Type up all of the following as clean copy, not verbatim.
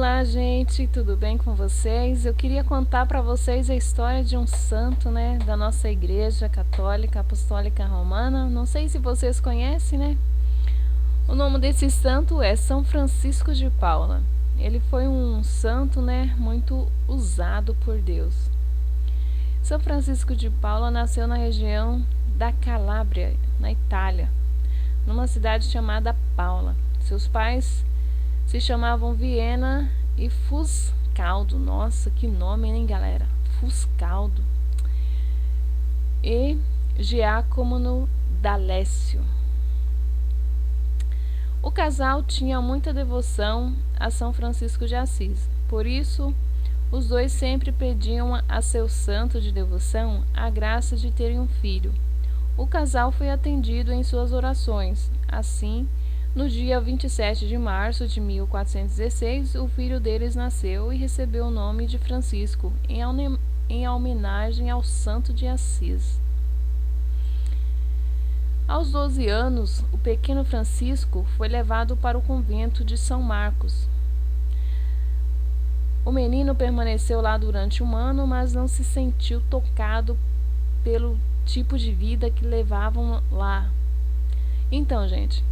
Olá, gente, tudo bem com vocês? Eu queria contar para vocês a história de um santo, né, da nossa Igreja Católica Apostólica Romana. Não sei se vocês conhecem, né? O nome desse santo é São Francisco de Paula. Ele foi um santo, né, muito usado por Deus. São Francisco de Paula nasceu na região da Calábria, na Itália, numa cidade chamada Paula. Seus pais se chamavam Viena e Fuscaldo. Nossa, que nome, hein, galera? Fuscaldo. E Giacomo d'Alessio. O casal tinha muita devoção a São Francisco de Assis. Por isso, os dois sempre pediam a seu santo de devoção a graça de terem um filho. O casal foi atendido em suas orações. Assim, no dia 27 de março de 1416, o filho deles nasceu e recebeu o nome de Francisco, em homenagem ao santo de Assis. Aos 12 anos, o pequeno Francisco foi levado para o convento de São Marcos. O menino permaneceu lá durante um ano, mas não se sentiu tocado pelo tipo de vida que levavam lá. Então, gente,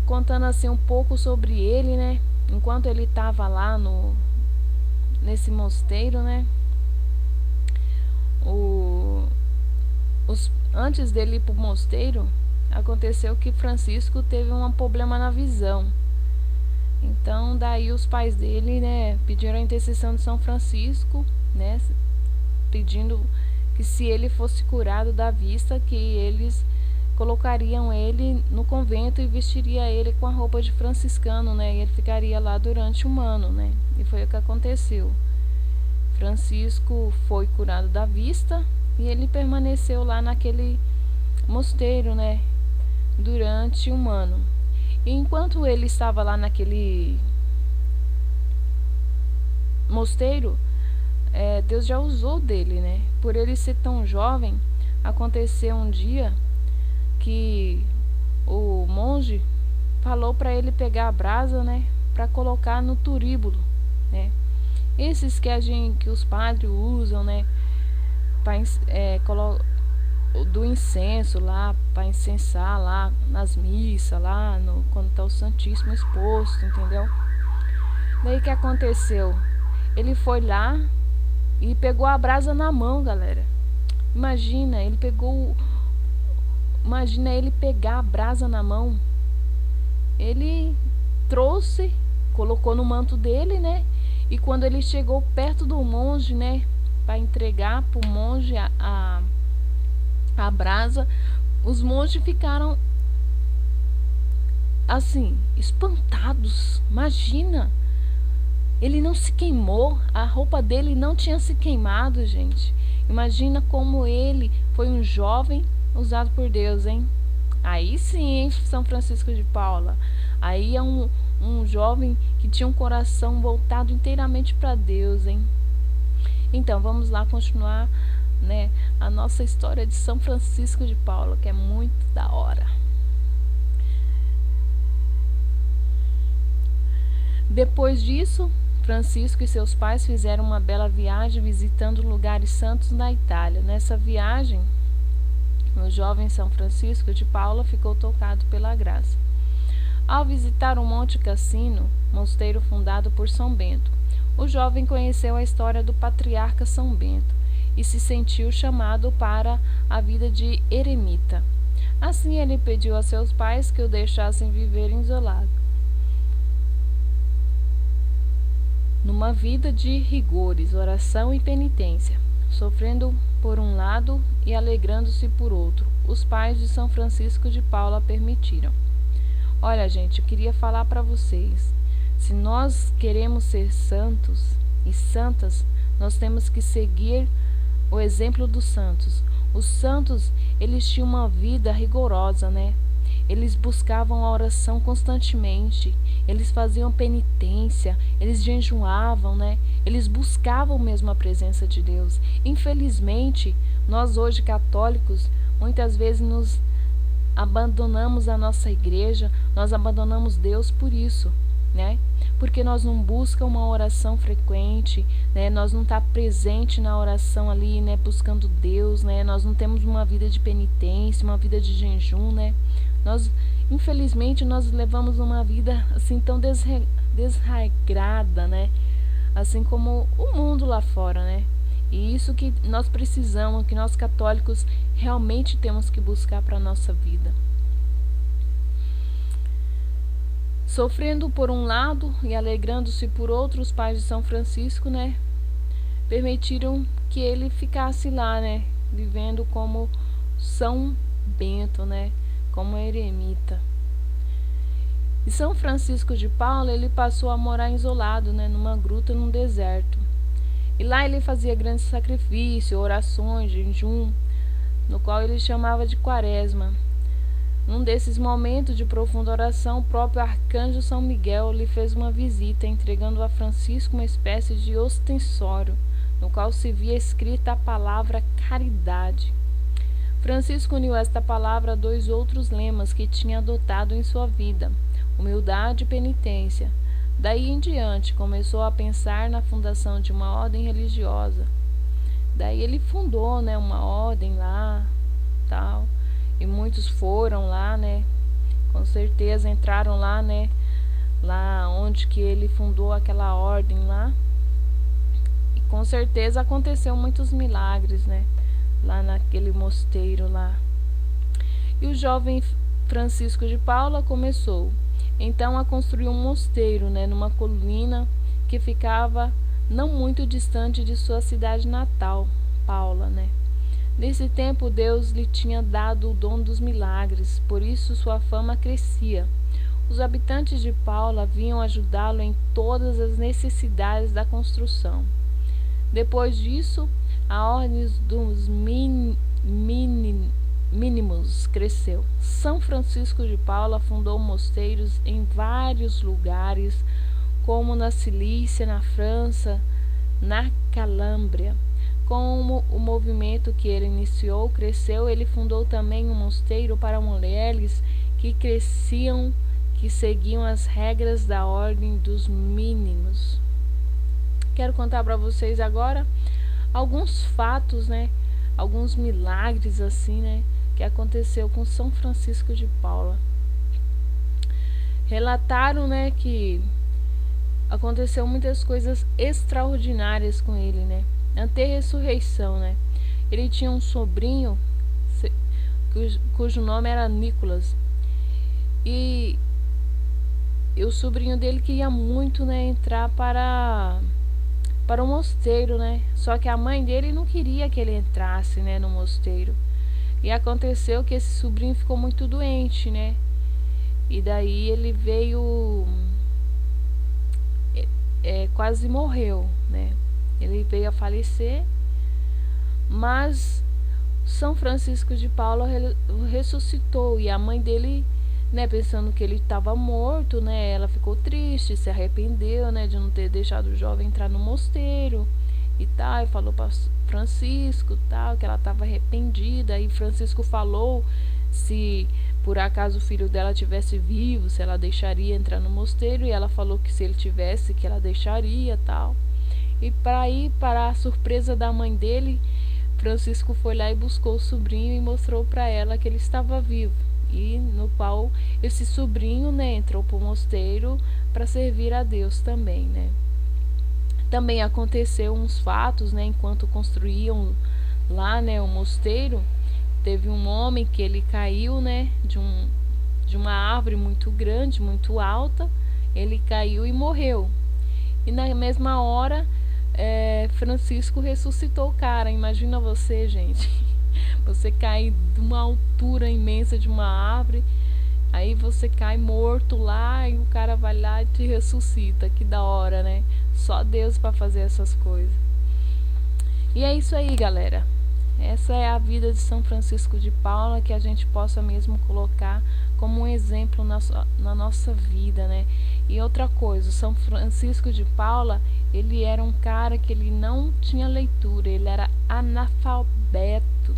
contando assim um pouco sobre ele, né? Enquanto ele estava lá nesse mosteiro, né? Antes dele ir para o mosteiro, aconteceu que Francisco teve um problema na visão. Então, daí os pais dele, né, pediram a intercessão de São Francisco, né, pedindo que se ele fosse curado da vista, que eles colocariam ele no convento e vestiria ele com a roupa de franciscano, né, e ele ficaria lá durante um ano, né, e foi o que aconteceu. Francisco foi curado da vista e ele permaneceu lá naquele mosteiro, né, durante um ano. E enquanto ele estava lá naquele mosteiro, Deus já usou dele, né? Por ele ser tão jovem, aconteceu um dia que o monge falou para ele pegar a brasa, né, para colocar no turíbulo, né? Esses que os padres usam, né, do incenso lá, para incensar lá nas missas, lá quando está o Santíssimo exposto, entendeu? Daí que aconteceu? Ele foi lá e pegou a brasa na mão, galera. Imagina ele pegar a brasa na mão. Ele trouxe, colocou no manto dele, né? E quando ele chegou perto do monge, né, para entregar para o monge a brasa, os monges ficaram assim, espantados. Imagina, ele não se queimou, a roupa dele não tinha se queimado, gente. Imagina como ele foi um jovem usado por Deus, hein? Aí sim, hein, São Francisco de Paula. Aí é um jovem que tinha um coração voltado inteiramente para Deus, hein? Então, vamos lá continuar, né, a nossa história de São Francisco de Paula, que é muito da hora. Depois disso, Francisco e seus pais fizeram uma bela viagem visitando lugares santos na Itália. Nessa viagem, o jovem São Francisco de Paula ficou tocado pela graça. Ao visitar o Monte Cassino, mosteiro fundado por São Bento, o jovem conheceu a história do patriarca São Bento e se sentiu chamado para a vida de eremita. Assim, ele pediu a seus pais que o deixassem viver isolado, numa vida de rigores, oração e penitência, sofrendo por um lado e alegrando-se por outro. Os pais de São Francisco de Paula permitiram. Olha, gente, eu queria falar para vocês, se nós queremos ser santos e santas, nós temos que seguir o exemplo dos santos. Os santos, eles tinham uma vida rigorosa, né? Eles buscavam a oração constantemente, eles faziam penitência, eles jejuavam, né? Eles buscavam mesmo a presença de Deus. Infelizmente, nós hoje católicos, muitas vezes nos abandonamos a nossa igreja, nós abandonamos Deus por isso, né? porque nós não buscamos uma oração frequente, né? Nós não tá presente na oração ali, né? Buscando Deus, né? Nós não temos uma vida de penitência, uma vida de jejum, né? Nós, infelizmente, nós levamos uma vida assim tão desregrada, né? Assim como o mundo lá fora, né? E isso que nós precisamos, que nós católicos realmente temos que buscar para a nossa vida. Sofrendo por um lado e alegrando-se por outro, os pais de São Francisco, né, permitiram que ele ficasse lá, né, vivendo como São Bento, né, como eremita. E São Francisco de Paula, ele passou a morar isolado, né, numa gruta num deserto. E lá ele fazia grandes sacrifícios, orações, jejum, no qual ele chamava de quaresma. Num desses momentos de profunda oração, o próprio arcanjo São Miguel lhe fez uma visita, entregando a Francisco uma espécie de ostensório, no qual se via escrita a palavra caridade. Francisco uniu esta palavra a 2 outros lemas que tinha adotado em sua vida, humildade e penitência. Daí em diante, começou a pensar na fundação de uma ordem religiosa. Daí ele fundou, né, uma ordem lá, tal. E muitos foram lá, né? Com certeza entraram lá, né? Lá onde que ele fundou aquela ordem lá. E com certeza aconteceu muitos milagres, né? Lá naquele mosteiro lá. E o jovem Francisco de Paula começou, então, a construir um mosteiro, né? Numa colina que ficava não muito distante de sua cidade natal, Paula, né? Nesse tempo, Deus lhe tinha dado o dom dos milagres, por isso sua fama crescia. Os habitantes de Paula vinham ajudá-lo em todas as necessidades da construção. Depois disso, a ordem dos mínimos cresceu. São Francisco de Paula fundou mosteiros em vários lugares, como na Cilícia, na França, na Calâbria. Como o movimento que ele iniciou cresceu, ele fundou também um mosteiro para mulheres que seguiam as regras da ordem dos mínimos. Quero contar para vocês agora alguns fatos, né? Alguns milagres assim, né? Que aconteceu com São Francisco de Paula. Relataram, né? Que aconteceu muitas coisas extraordinárias com ele, né? Ante a ressurreição, né? Ele tinha um sobrinho cujo nome era Nicolas. E o sobrinho dele queria muito, né, entrar para o mosteiro, né? Só que a mãe dele não queria que ele entrasse, né, no mosteiro. E aconteceu que esse sobrinho ficou muito doente, né? E daí ele veio quase morreu, né? Ele veio a falecer, mas São Francisco de Paula ressuscitou, e a mãe dele, né, pensando que ele estava morto, né, ela ficou triste, se arrependeu, né, de não ter deixado o jovem entrar no mosteiro e tal, e falou para Francisco, tal, que ela estava arrependida. E Francisco falou se por acaso o filho dela tivesse vivo, se ela deixaria entrar no mosteiro, e ela falou que se ele tivesse, que ela deixaria, tal. E para a surpresa da mãe dele, Francisco foi lá e buscou o sobrinho e mostrou para ela que ele estava vivo. E no qual esse sobrinho, né, entrou para o mosteiro para servir a Deus também, né. Também aconteceu uns fatos, né, enquanto construíam lá, né, o mosteiro. Teve um homem que ele caiu, né, de uma árvore muito grande, muito alta. Ele caiu e morreu. E na mesma hora, Francisco ressuscitou o cara. Imagina você, gente, você cai de uma altura imensa de uma árvore, aí você cai morto lá e o cara vai lá e te ressuscita. Que da hora, né? Só Deus para fazer essas coisas. E é isso aí, galera. Essa é a vida de São Francisco de Paula, que a gente possa mesmo colocar como um exemplo na nossa vida, né? E outra coisa, São Francisco de Paula, ele era um cara que ele não tinha leitura, ele era analfabeto.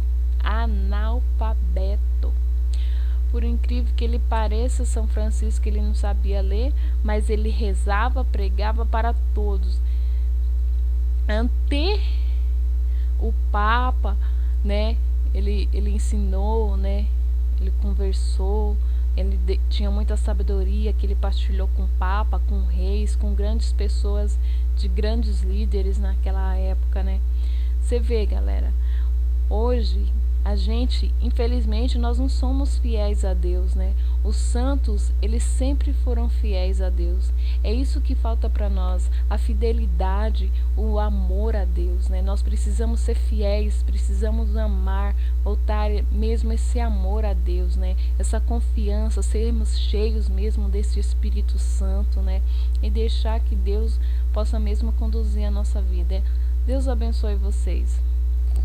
Por incrível que ele pareça, São Francisco ele não sabia ler, mas ele rezava, pregava para todos. Ante o Papa, né? Ele ensinou, né? Ele conversou, tinha muita sabedoria que ele partilhou com o Papa, com reis, com grandes pessoas, de grandes líderes naquela época, né? Você vê, galera, hoje a gente, infelizmente, nós não somos fiéis a Deus, né? Os santos, eles sempre foram fiéis a Deus. É isso que falta para nós, a fidelidade, o amor a Deus, né? Nós precisamos ser fiéis, precisamos amar, voltar mesmo esse amor a Deus, né? Essa confiança, sermos cheios mesmo desse Espírito Santo, né? E deixar que Deus possa mesmo conduzir a nossa vida. Deus abençoe vocês.